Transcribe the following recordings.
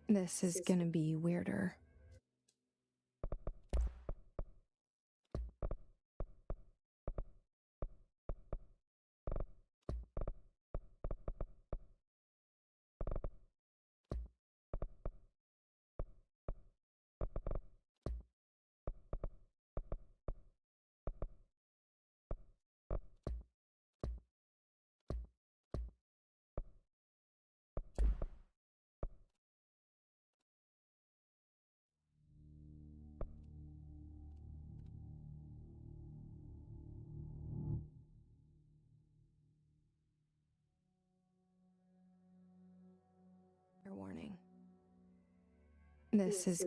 This is gonna be weirder. Fair warning. This is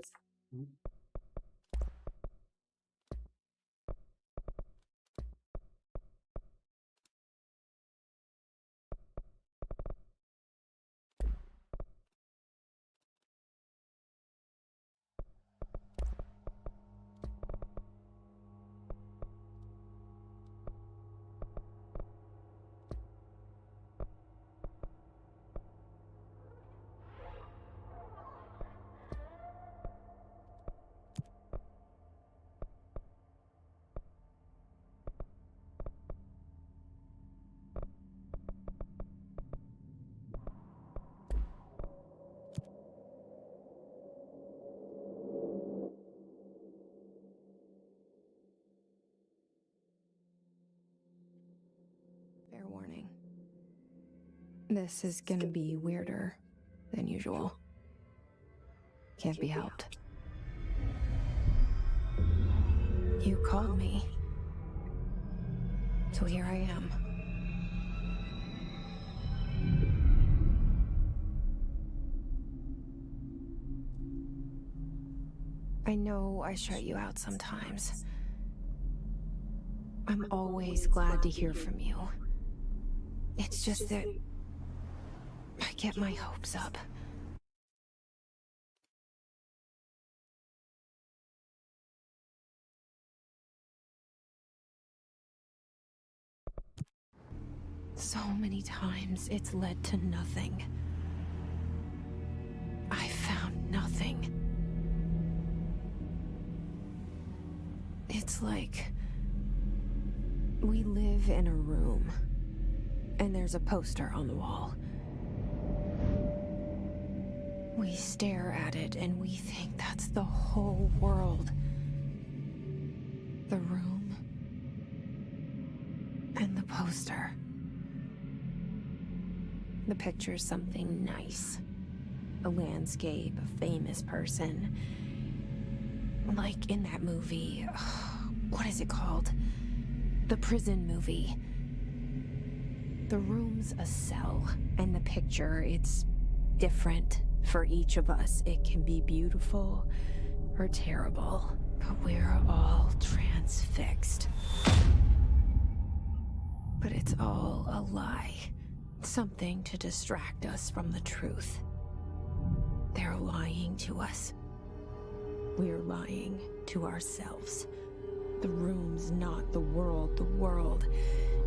fair warning. This is gonna be weirder than usual. Can't be helped. You called me. So here I am. I know I shut you out sometimes. I'm always glad to hear from you. It's just that I get my hopes up. So many times it's led to nothing. I found nothing. It's like we live in a room, and there's a poster on the wall. We stare at it and we think that's the whole world. The room and the poster. The picture's something nice. A landscape, a famous person. Like in that movie, what is it called? The prison movie. The room's a cell, and the picture, it's different for each of us. It can be beautiful or terrible, but we're all transfixed. But it's all a lie. Something to distract us from the truth. They're lying to us. We're lying to ourselves. The room's not the world. The world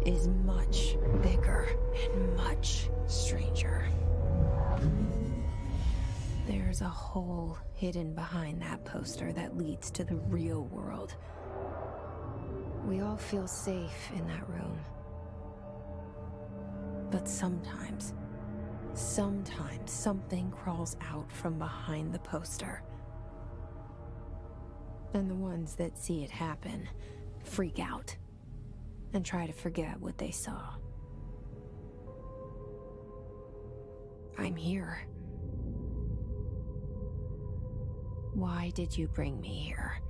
is much bigger and much stranger. There's a hole hidden behind that poster that leads to the real world. We all feel safe in that room. But sometimes something crawls out from behind the poster. And the ones that see it happen freak out and try to forget what they saw. I'm here. Why did you bring me here?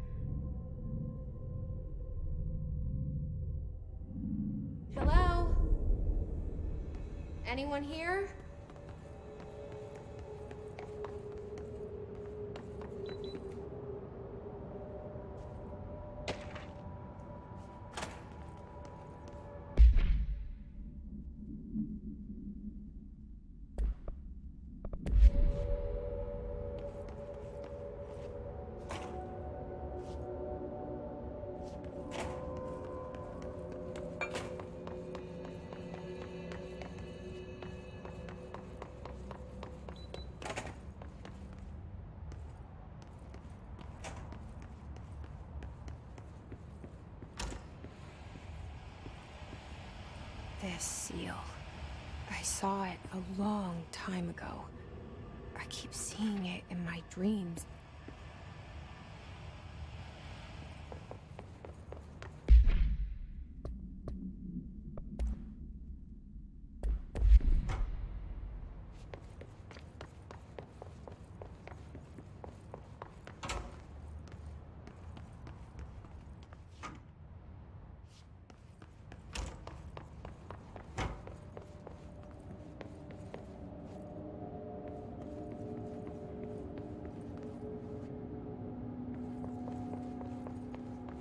Hello? Anyone here? This seal. I saw it a long time ago. I keep seeing it in my dreams.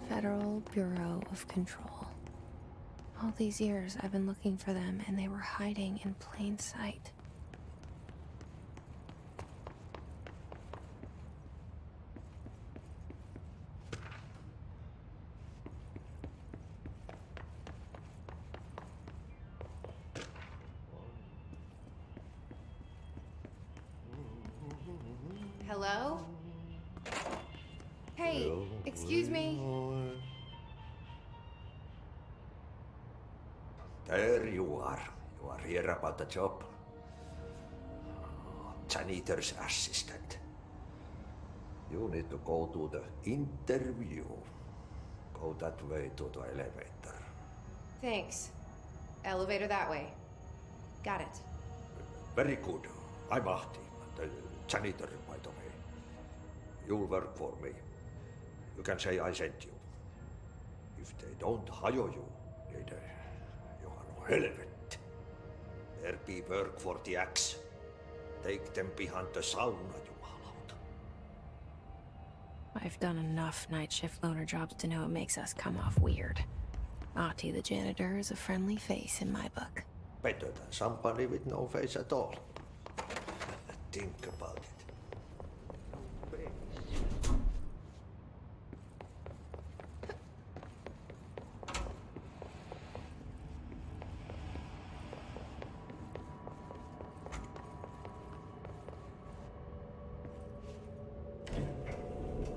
Federal Bureau of Control. All these years I've been looking for them and they were hiding in plain sight. Hello? Hey, excuse me. There you are. You are here about the job. Janitor's assistant. You need to go to the interview. Go that way to the elevator. Thanks. Elevator that way. Got it. Very good. I'm Ahti, the janitor, by the way. You'll work for me. You can say I sent you. If they don't hire you, niin Johan helvet. There be work for the axe. Take them behind the sauna, jumalauta. I've done enough night shift loner jobs to know it makes us come off weird. Ahti the janitor is a friendly face in my book. Better than somebody with no face at all. Think about it.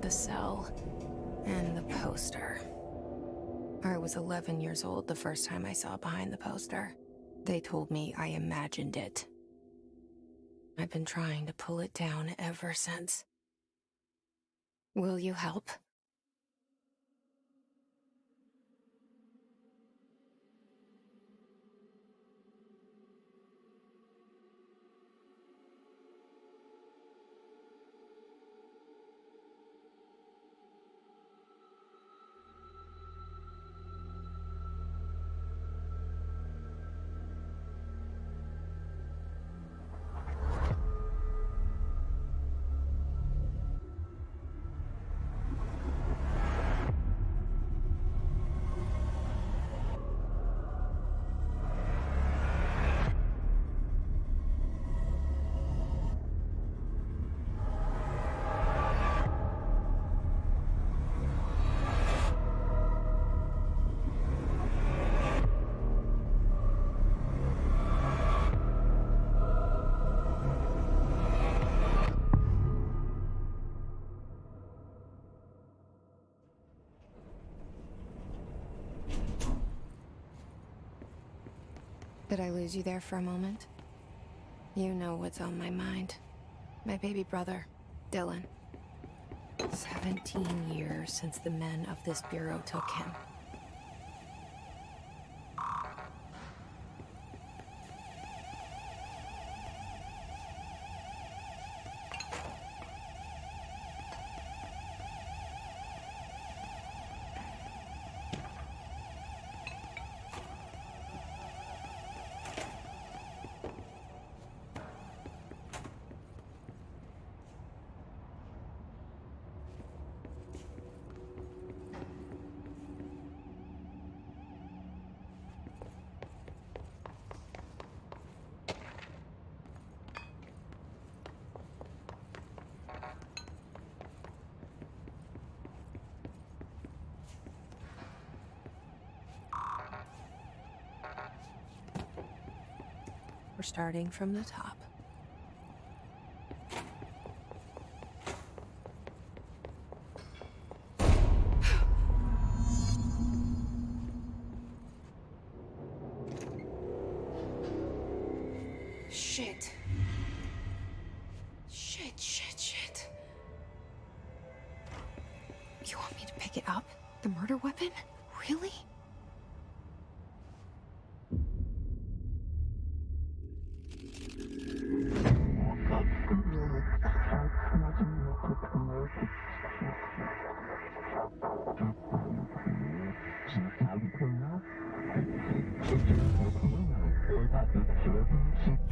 The cell and the poster. I was 11 years old the first time I saw behind the poster. They told me I imagined it. I've been trying to pull it down ever since. Will you help? Did I lose you there for a moment? You know what's on my mind. My baby brother, Dylan. 17 years since the men of this bureau took him. We're starting from the top. Shit. Shit. You want me to pick it up? The murder weapon? Really?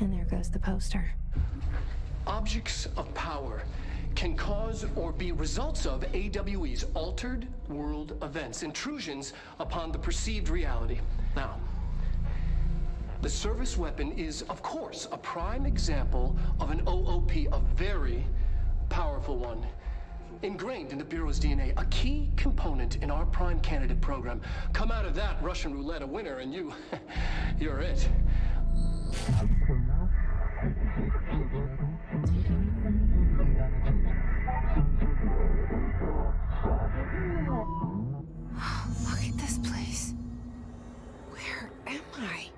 And there goes the poster. Objects of power can cause or be results of AWE's altered world events, intrusions upon the perceived reality. Now, the service weapon is, of course, a prime example of an OOP, a very powerful one, ingrained in the Bureau's DNA, a key component in our prime candidate program. Come out of that Russian roulette a winner, and you're it. Look at this place. Where am I?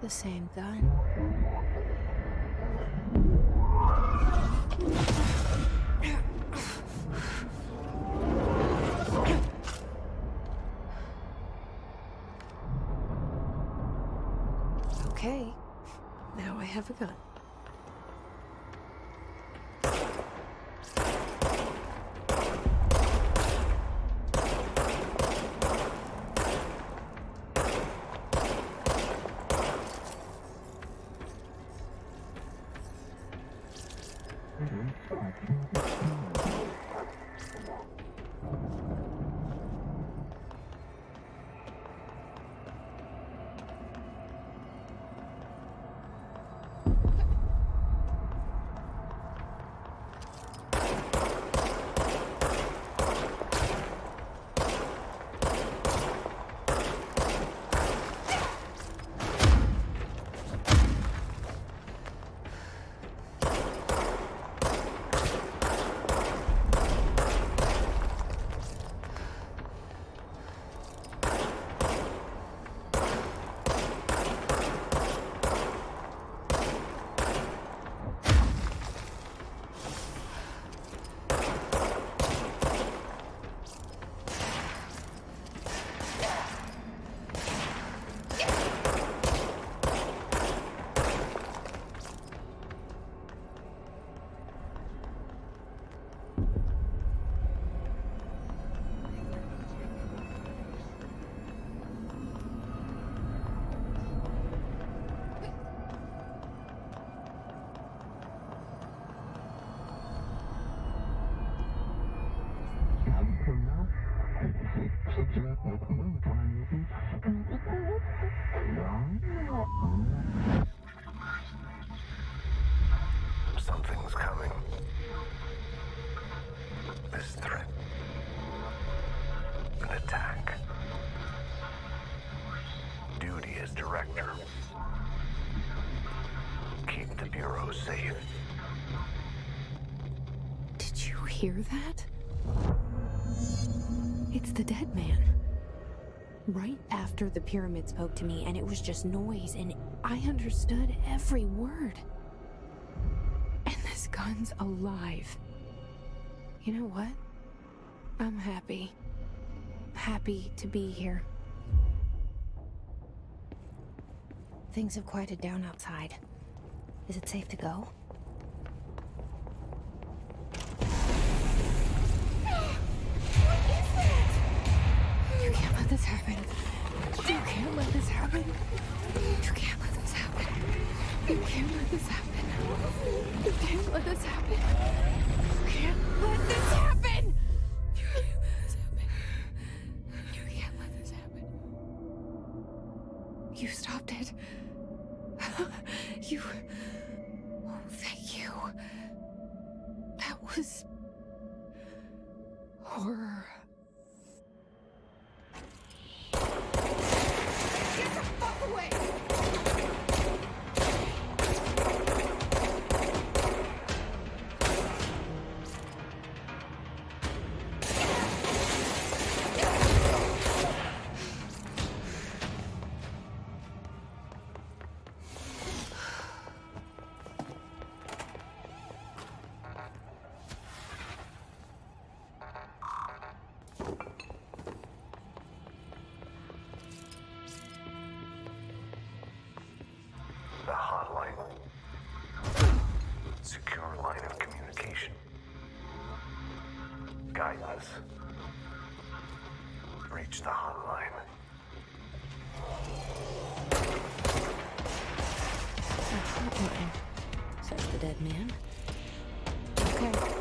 The same gun. Okay, now I have a gun. Something's coming. This threat. An attack. Duty as director. Keep the Bureau safe. Did you hear that? It's the dead man. Right after the pyramid spoke to me, and it was just noise, and I understood every word. And this gun's alive. You know what? I'm happy. Happy to be here. Things have quieted down outside. Is it safe to go? You can't let this happen. You can't let this happen. You can't let this happen. You can't let this happen. You can't let this happen. You can't let this happen. You can't let this happen. You stopped it. You... Oh, thank you. That was... horror. Secure line of communication. Guidance. Reach the hotline. Says the dead man. Okay.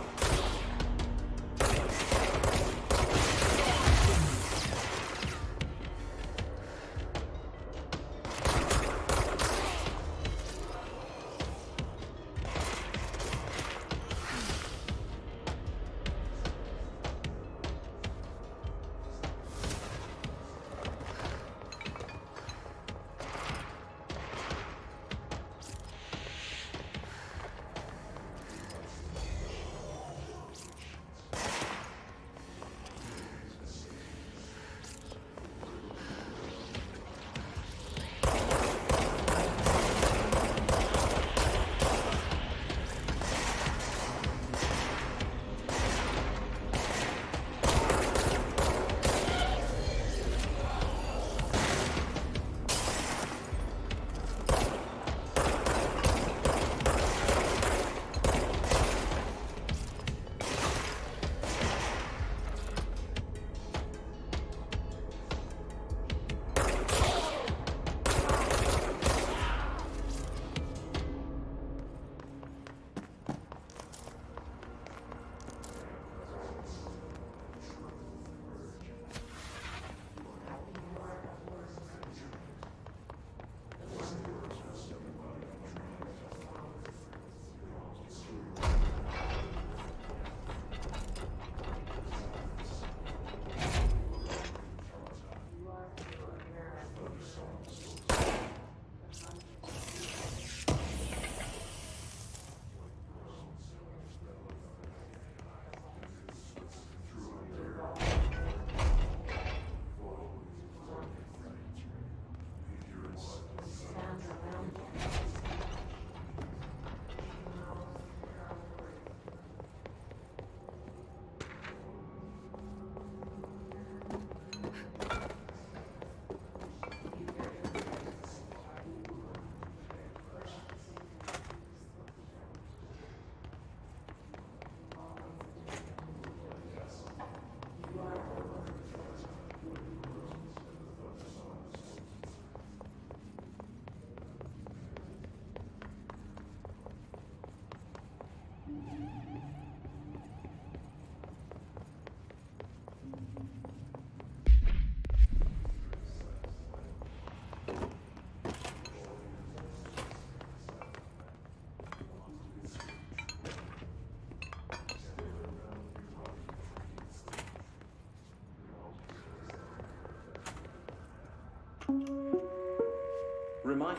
Remind.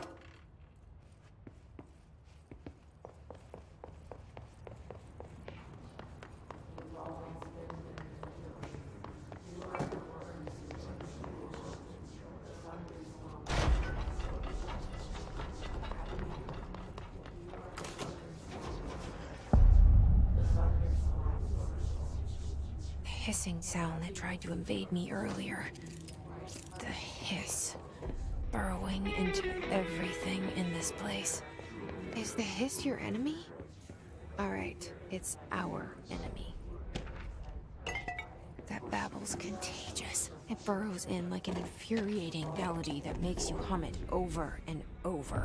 The hissing sound that tried to invade me earlier. The hiss. Burrowing into everything in this place. Is the hiss your enemy? Alright, it's our enemy. That babble's contagious. It burrows in like an infuriating melody that makes you hum it over and over.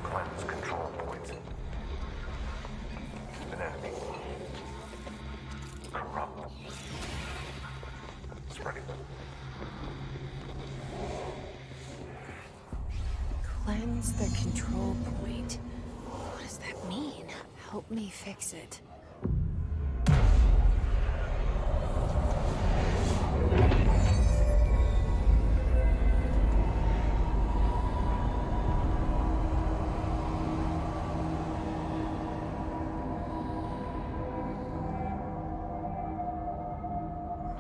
cleanse control points. An enemy. Corrupt. Spreading. Cleanse the control point. What does that mean? Help me fix it.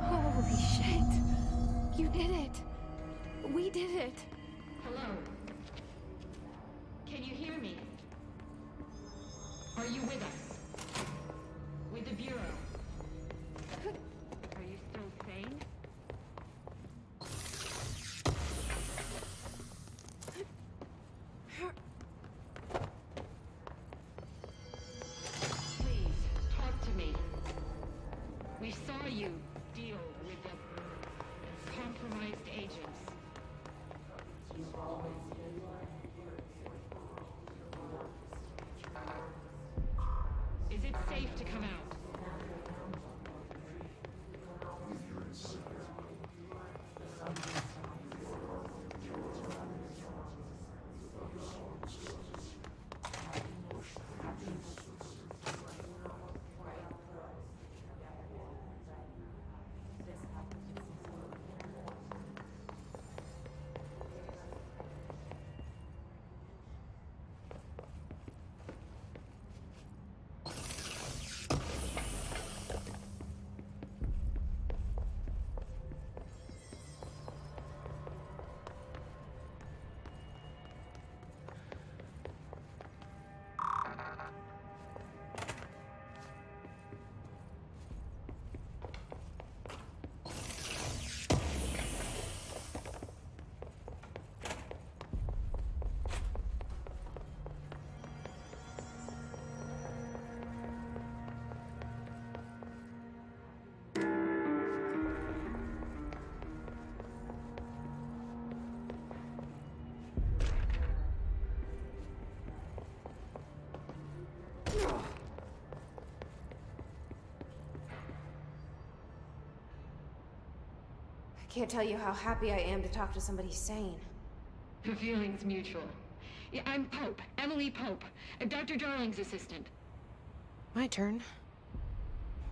Holy shit! You did it! We did it! Hello? Can you hear me? Are you with us? With the Bureau? Are you still sane? Please, talk to me. We saw you deal with the compromised agents. Is it safe to come out? I can't tell you how happy I am to talk to somebody sane. The feeling's mutual. Yeah, I'm Pope, Emily Pope, Dr. Darling's assistant. My turn.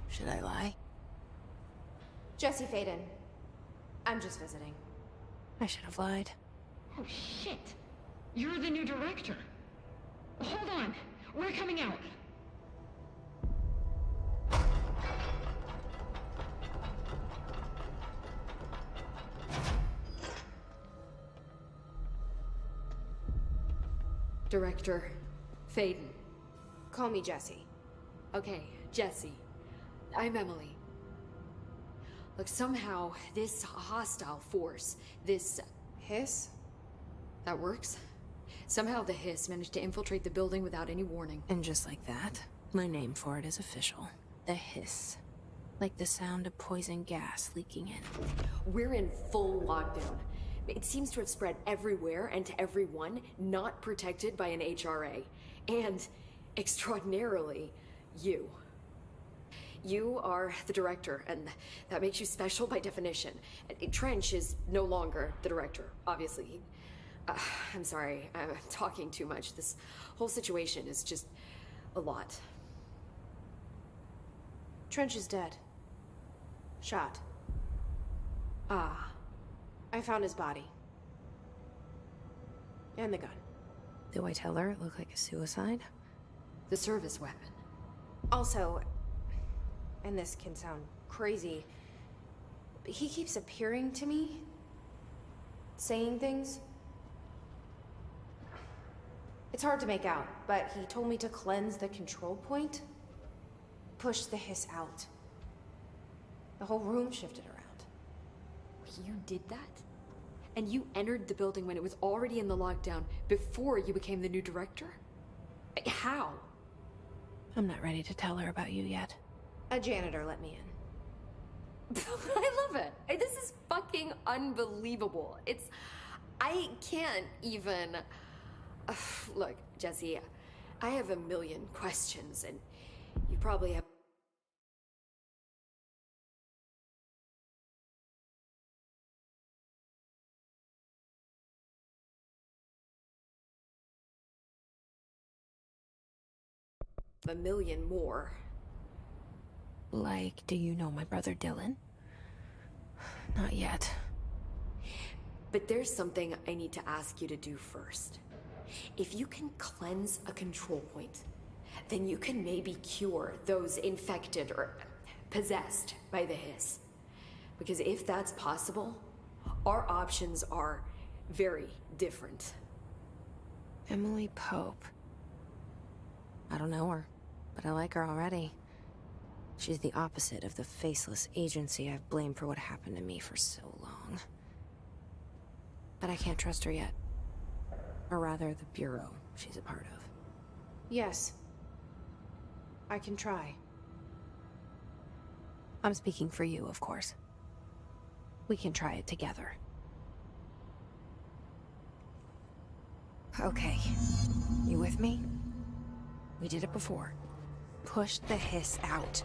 Should I lie? Jesse Faden. I'm just visiting. I should have lied. Oh, shit. You're the new director. Hold on. We're coming out. Director Faden. Call me Jesse. Okay, Jesse. I'm Emily. Look, somehow this hostile force, this... Hiss? that works? Somehow the Hiss managed to infiltrate the building without any warning. And just like that, my name for it is official. The Hiss. Like the sound of poison gas leaking in. We're in full lockdown. It seems to have spread everywhere and to everyone not protected by an HRA. And, extraordinarily, you. You are the director, and that makes you special by definition. Trench is no longer the director, obviously. I'm sorry, I'm talking too much. This whole situation is just a lot. Trench is dead. Shot. Ah. I found his body. And the gun. Do I tell her it looked like a suicide? The service weapon. Also, and this can sound crazy, but he keeps appearing to me. Saying things. It's hard to make out, but he told me to cleanse the control point. Push the Hiss out. The whole room shifted around. You did that? And you entered the building when it was already in the lockdown before you became the new director? How? I'm not ready to tell her about you yet. A janitor let me in. I love it. This is fucking unbelievable. I can't even... Look, Jesse, I have a million questions, and you probably have. A million more. Like, do you know my brother Dylan? Not yet. But there's something I need to ask you to do first. If you can cleanse a control point, then you can maybe cure those infected or possessed by the hiss. Because if that's possible, our options are very different. Emily Pope. I don't know her, but I like her already. She's the opposite of the faceless agency I've blamed for what happened to me for so long. But I can't trust her yet. Or rather, the Bureau she's a part of. Yes. I can try. I'm speaking for you, of course. We can try it together. Okay. You with me? We did it before. Push the hiss out.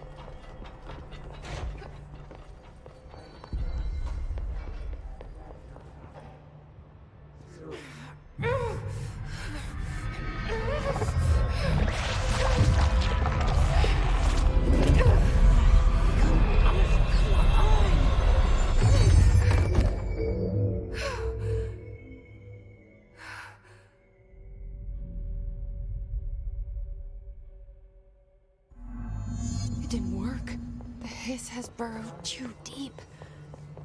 It didn't work. The hiss has burrowed too deep.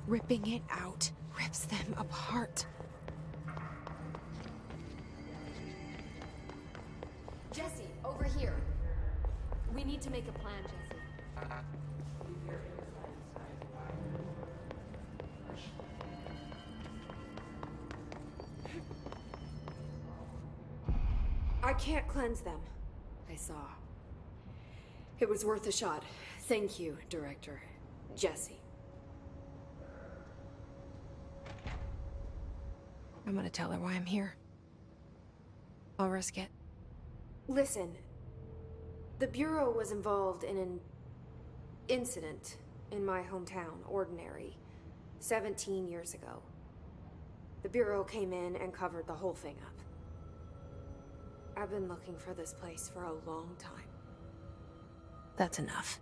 Ripping it out rips them apart. Jesse, over here. We need to make a plan, Jesse. I can't cleanse them. I saw. It was worth a shot. Thank you, Director. Jesse. I'm gonna tell her why I'm here. I'll risk it. Listen, the Bureau was involved in an incident in my hometown, Ordinary, 17 years ago. The Bureau came in and covered the whole thing up. I've been looking for this place for a long time. That's enough.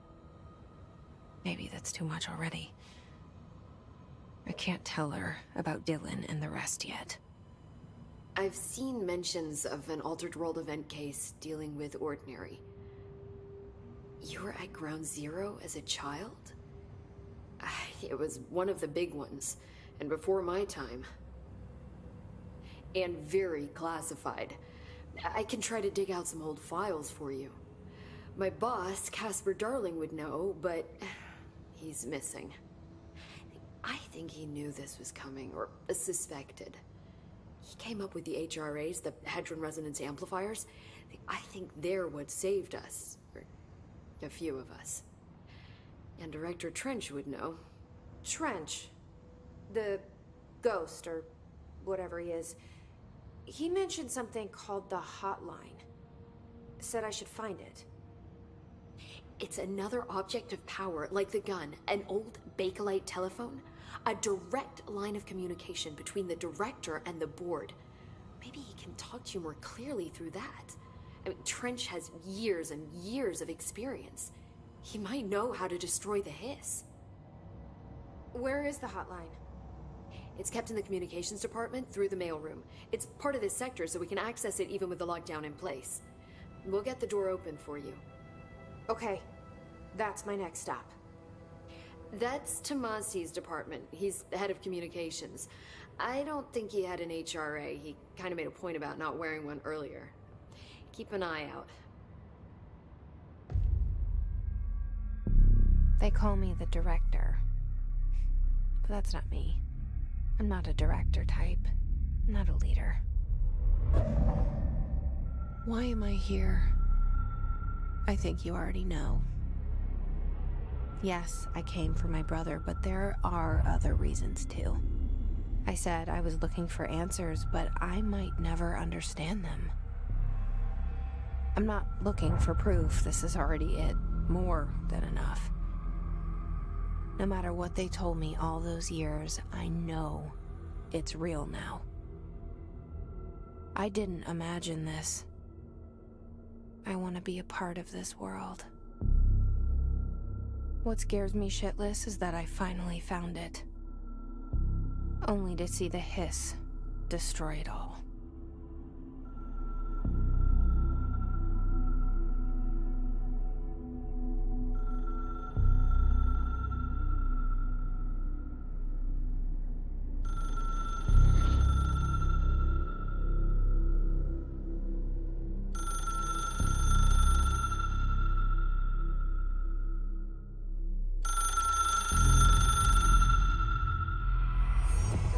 Maybe that's too much already. I can't tell her about Dylan and the rest yet. I've seen mentions of an Altered World event case dealing with Ordinary. You were at Ground Zero as a child? It was one of the big ones, and before my time. And very classified. I can try to dig out some old files for you. My boss, Casper Darling, would know, but he's missing. I think he knew this was coming, or suspected. He came up with the HRAs, the Hadron Resonance Amplifiers. I think they're what saved us. Or a few of us. And Director Trench would know. Trench, the ghost, or whatever he is, he mentioned something called the Hotline. Said I should find it. It's another object of power, like the gun, an old Bakelite telephone. A direct line of communication between the director and the board. Maybe he can talk to you more clearly through that. I mean, Trench has years and years of experience. He might know how to destroy the hiss. Where is the hotline? It's kept in the communications department through the mailroom. It's part of this sector, so we can access it even with the lockdown in place. We'll get the door open for you. Okay, that's my next stop. That's Tomasi's department. He's the head of communications. I don't think he had an HRA. He kind of made a point about not wearing one earlier. Keep an eye out. They call me the director. But that's not me. I'm not a director type. I'm not a leader. Why am I here? I think you already know. Yes, I came for my brother, but there are other reasons too. I said I was looking for answers, but I might never understand them. I'm not looking for proof. This is already it. More than enough. No matter what they told me all those years, I know it's real now. I didn't imagine this. I want to be a part of this world. What scares me shitless is that I finally found it. Only to see the hiss destroy it all.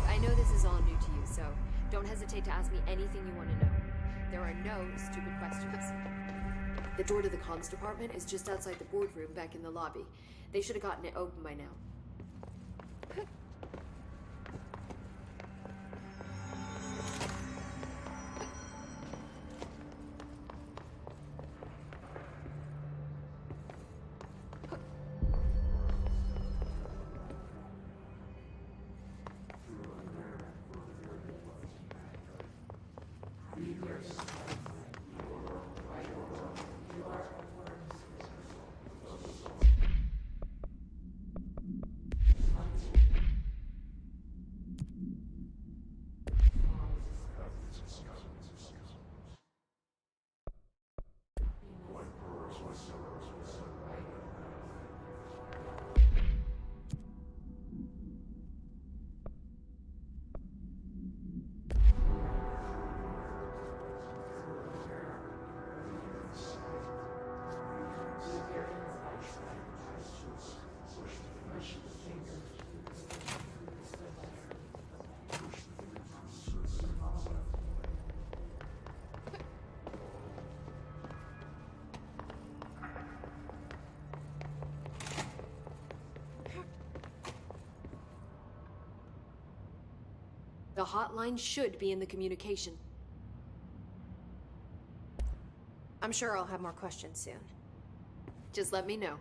I know this is all new to you, so don't hesitate to ask me anything you want to know. There are no stupid questions. The door to the comms department is just outside the boardroom back in the lobby. They should have gotten it open by now. The hotline should be in the communication. I'm sure I'll have more questions soon. Just let me know.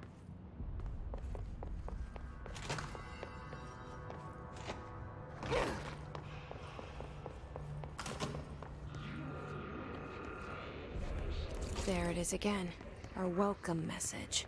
There it is again. Our welcome message.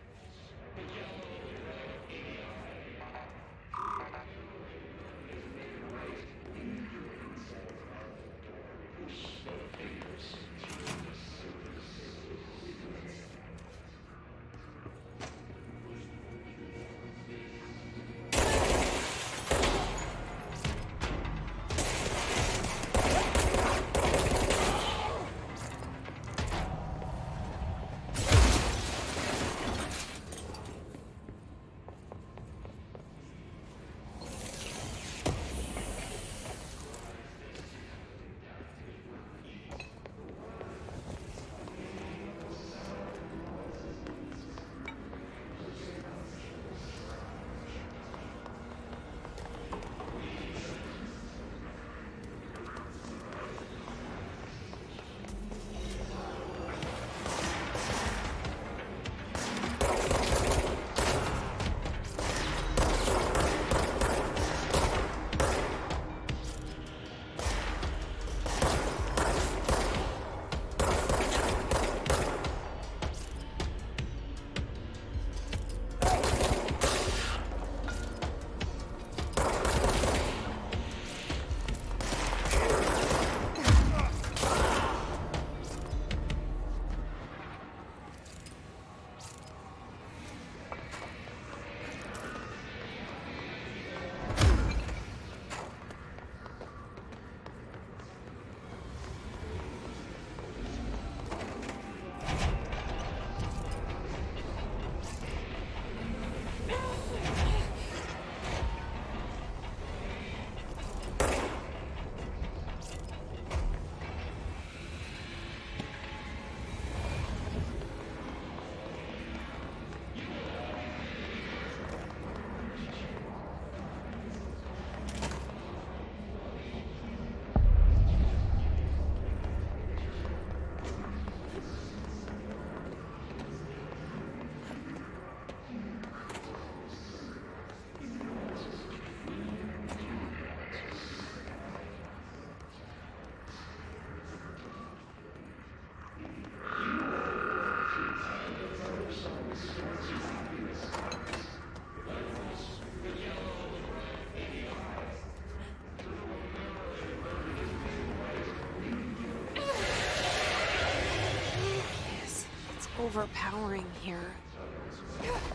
Yes, it's overpowering here.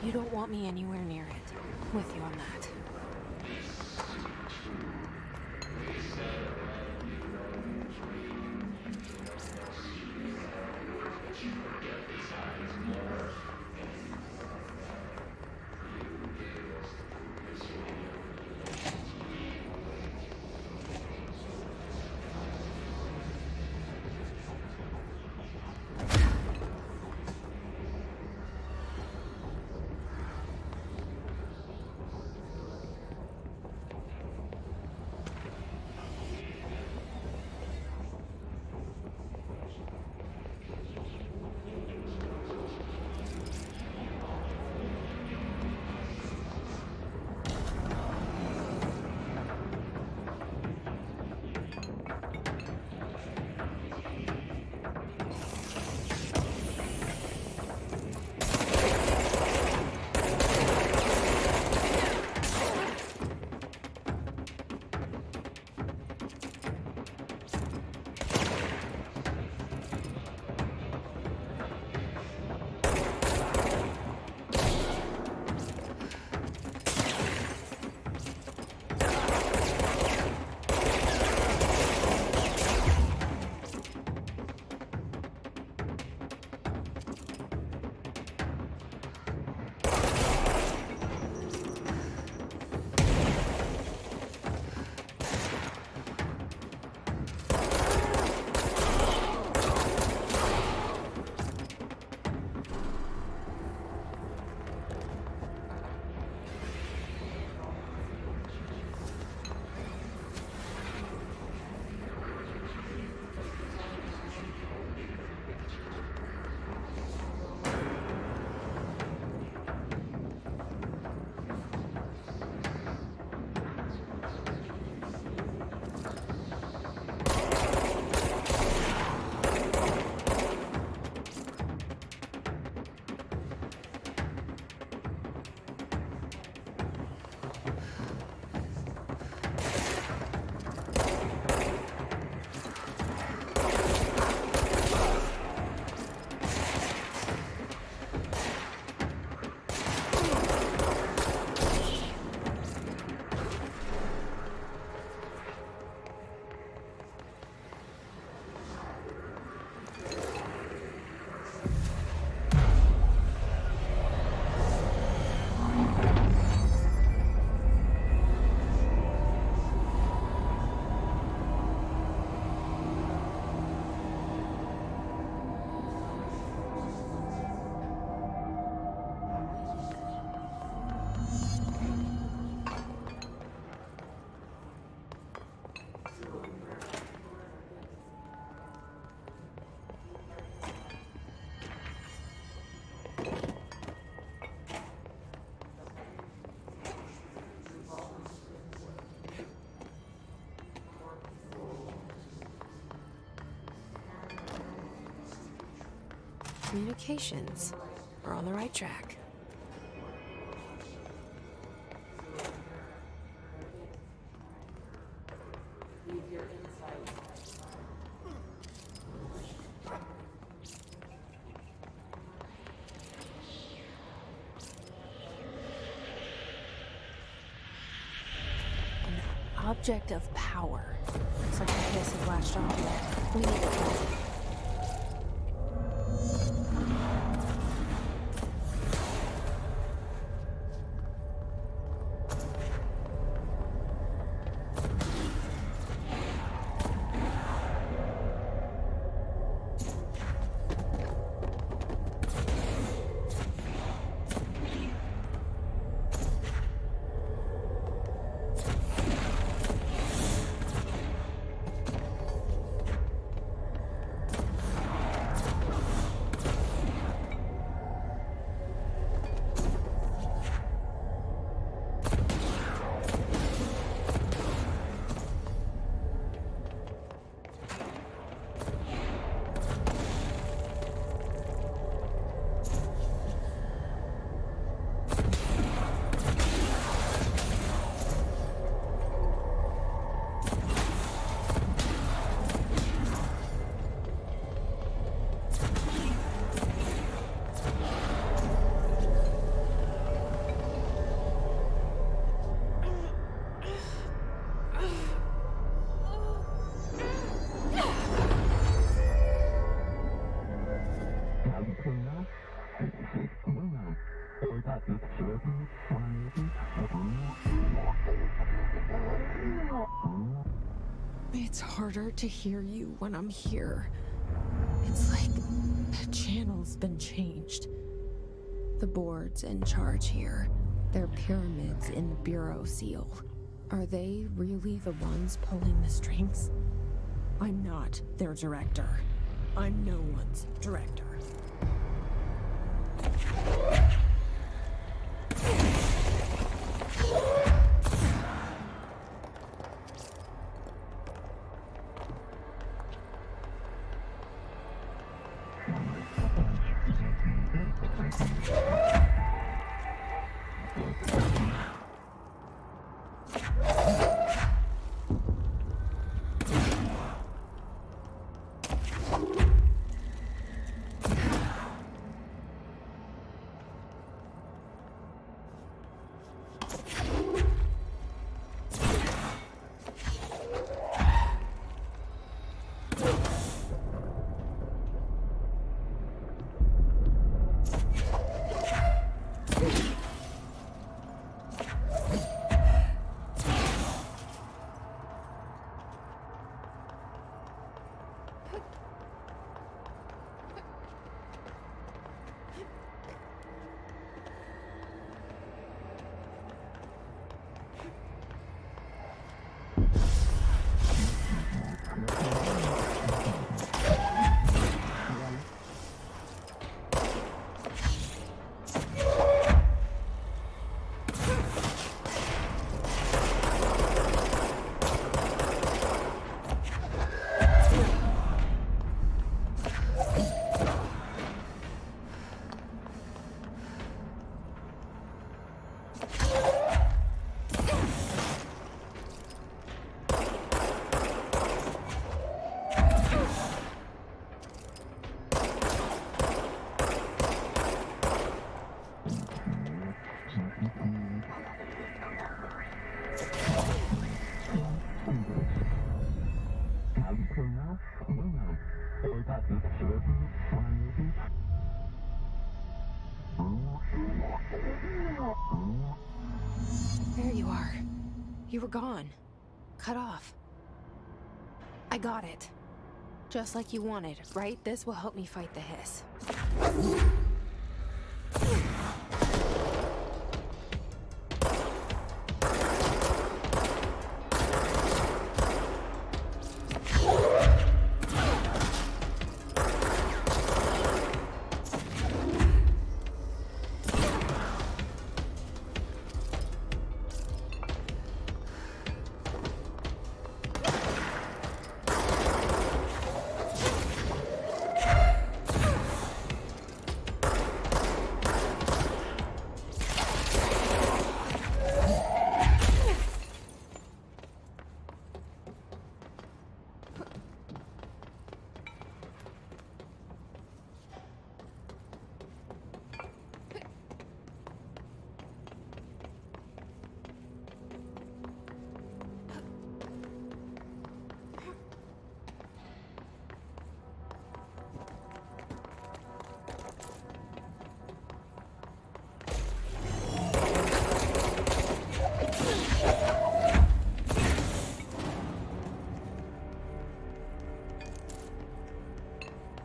You don't want me anywhere near it. With you on that. Communications. We're on the right track. An object of power. Looks like the case has latched onto it. We need to close it. It's harder to hear you when I'm here. It's like the channel's been changed. The board's in charge here. They're pyramids in the Bureau seal. Are they really the ones pulling the strings? I'm not their director. I'm no one's director. There you are. You were gone. Cut off. I got it. Just like you wanted, right? This will help me fight the hiss.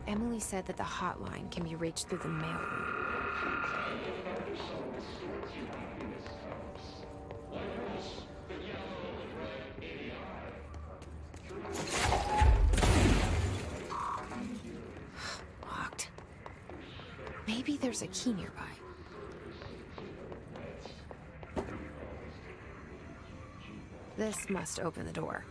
Emily said that the hotline can be reached through the mailroom. Locked. Maybe there's a key nearby. This must open the door.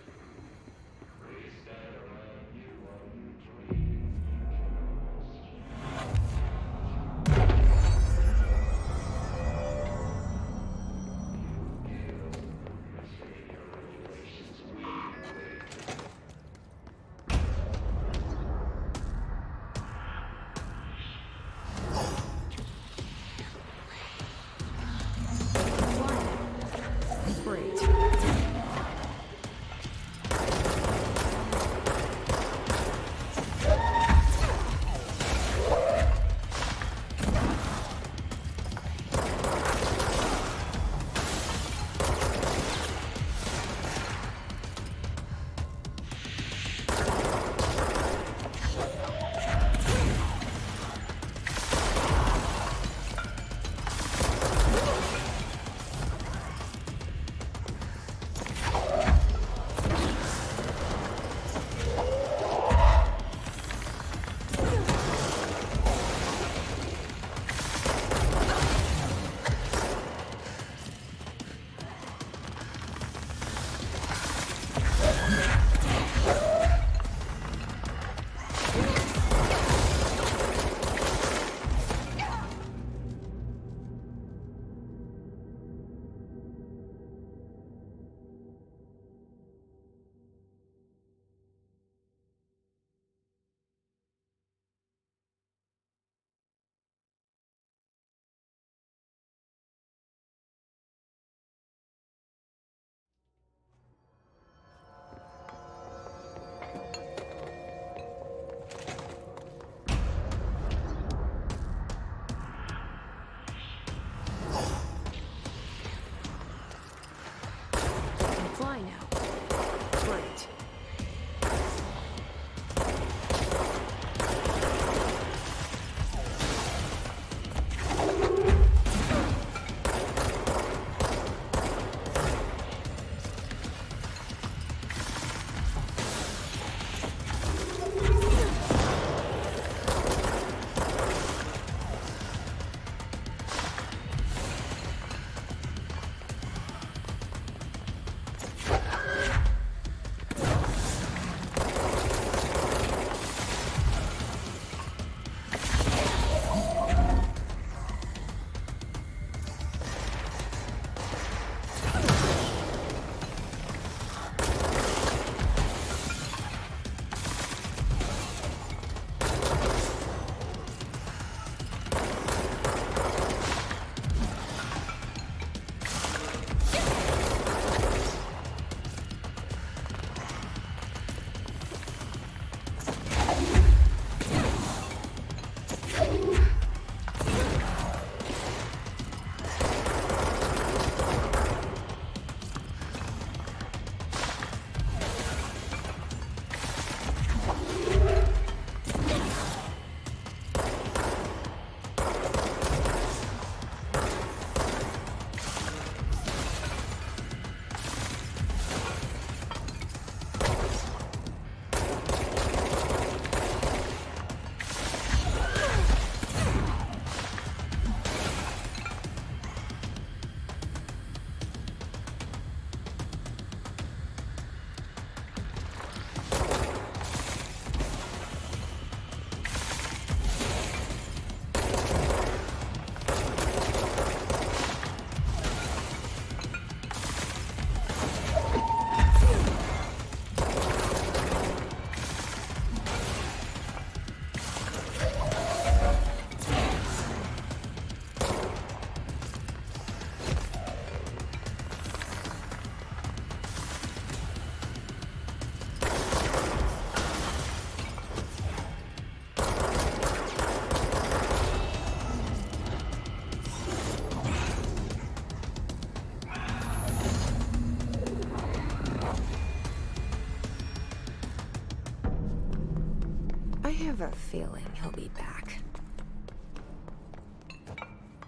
have a feeling he'll be back.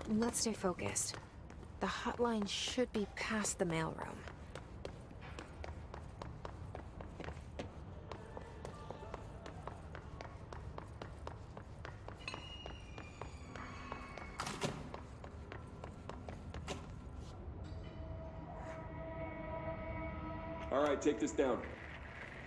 Let's stay focused. The hotline should be past the mailroom. All right, take this down.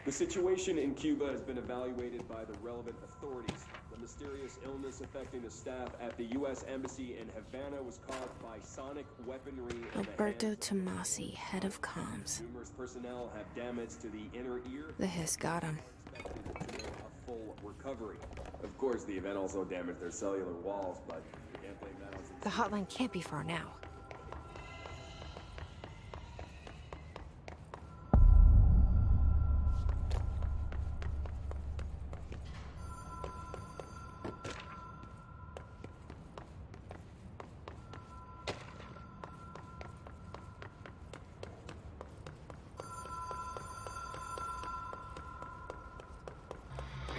The situation in Cuba has been evaluated by the relevant authorities. The mysterious illness affecting the staff at the U.S. Embassy in Havana was caused by sonic weaponry in Alberto the hands Tomasi, head of comms. Numerous personnel have damage to the inner ear. The hiss got him. Expected to make a full recovery. Of course, the event also damaged their cellular walls, but you can't blame that on The hotline can't be far now.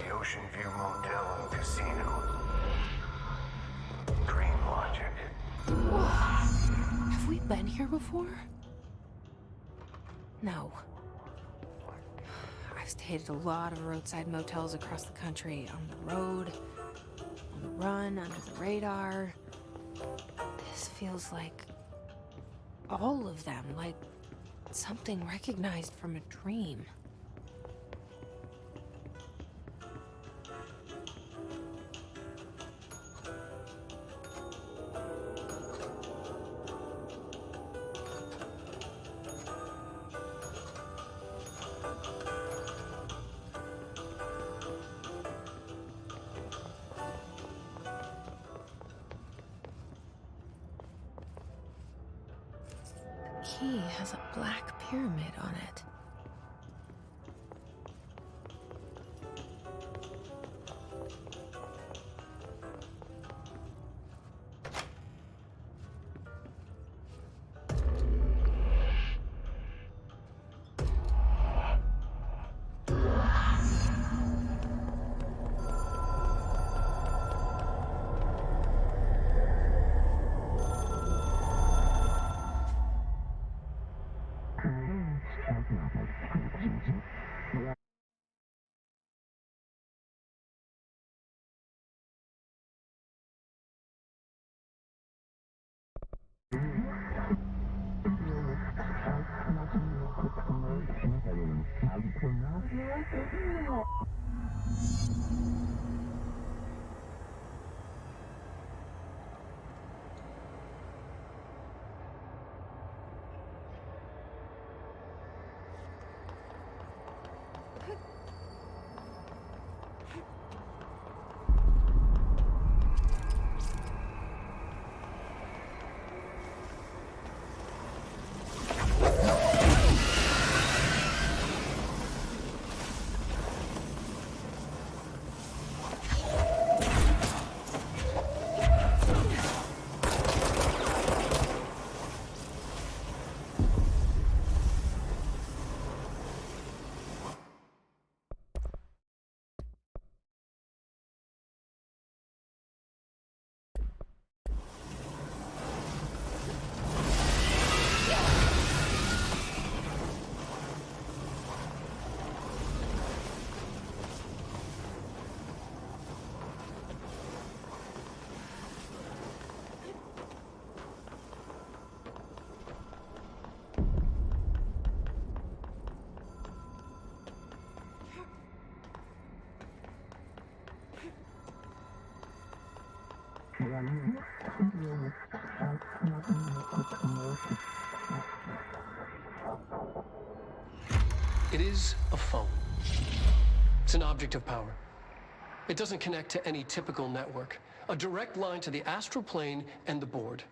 The Ocean View Motel and Casino. Dream Logic. Have we been here before? No. I've stayed at a lot of roadside motels across the country, on the road, on the run, under the radar. This feels like all of them, like something recognized from a dream. The key has a black pyramid on it. It is a phone. It's an object of power. It doesn't connect to any typical network. A direct line to the astral plane and the board.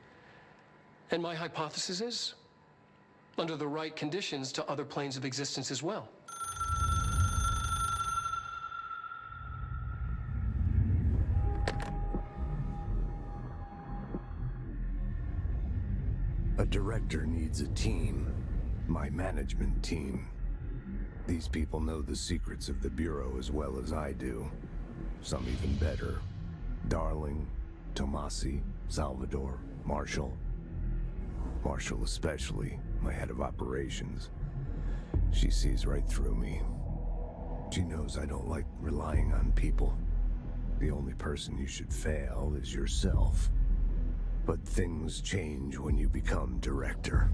And my hypothesis is, under the right conditions, to other planes of existence as well. A director needs a team. My management team. These people know the secrets of the Bureau as well as I do. some even better. Darling, Tomasi, Salvador, Marshall. Marshall especially, my head of operations. She sees right through me. She knows I don't like relying on people. The only person you should fail is yourself. But things change when you become director.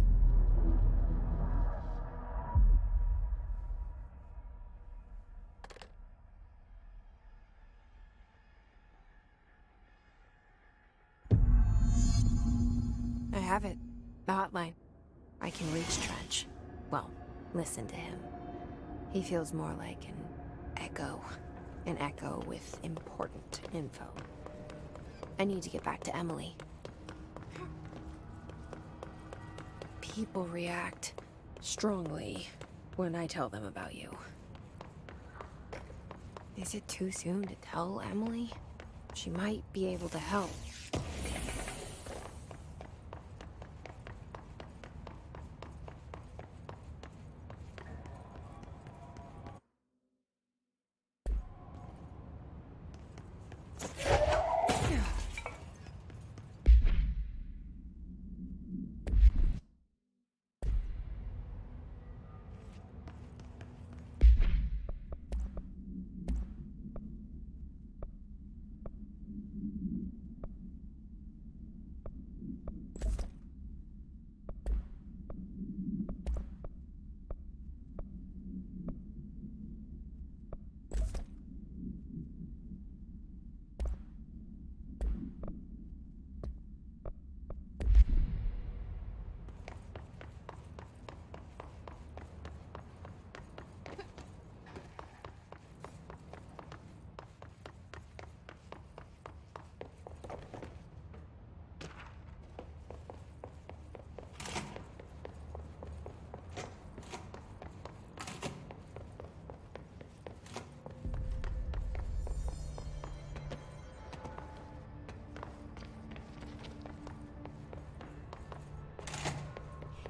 I have it. The hotline. I can reach Trench. Well, listen to him. He feels more like an echo. An echo with important info. I need to get back to Emily. People react strongly when I tell them about you. Is it too soon to tell Emily? She might be able to help.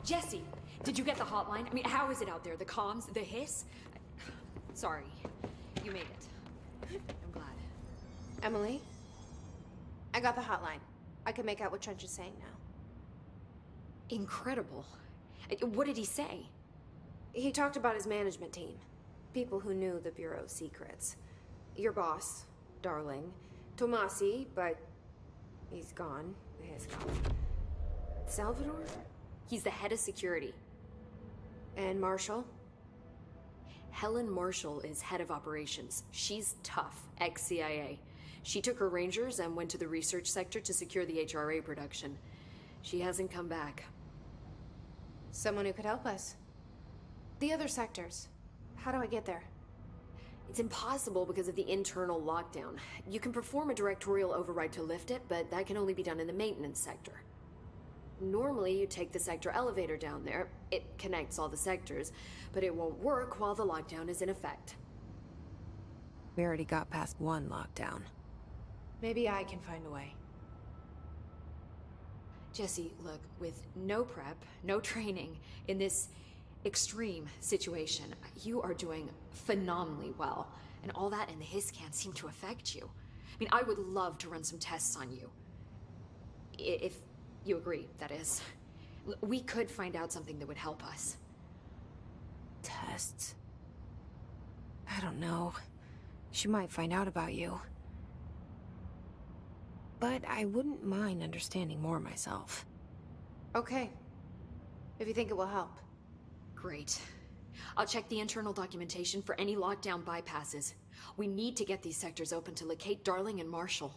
Jesse, did you get the hotline? I mean, how is it out there? The comms? The hiss? Sorry. You made it. I'm glad. Emily? I got the hotline. I can make out what Trench is saying now. Incredible. What did he say? He talked about his management team. People who knew the Bureau's secrets. Your boss, Darling. Tomasi, but he's gone. He's gone. Salvador? He's the head of security. And Marshall? Helen Marshall is head of operations. She's tough, ex-CIA. She took her Rangers and went to the research sector to secure the HRA production. She hasn't come back. Someone who could help us. The other sectors. How do I get there? It's impossible because of the internal lockdown. You can perform a directorial override to lift it, but that can only be done in the maintenance sector. Normally, you take the sector elevator down there. It connects all the sectors, but it won't work while the lockdown is in effect. We already got past one lockdown. Maybe I can find a way. Jesse, look, with no prep, no training, in this extreme situation, you are doing phenomenally well. And all that and the hiss can't seem to affect you. I mean, I would love to run some tests on you. If you agree, that is. We could find out something that would help us. Tests? I don't know. She might find out about you. But I wouldn't mind understanding more myself. Okay. If you think it will help. Great. I'll check the internal documentation for any lockdown bypasses. We need to get these sectors open to locate Darling and Marshall.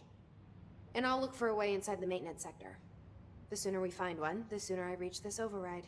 And I'll look for a way inside the maintenance sector. The sooner we find one, the sooner I reach this override.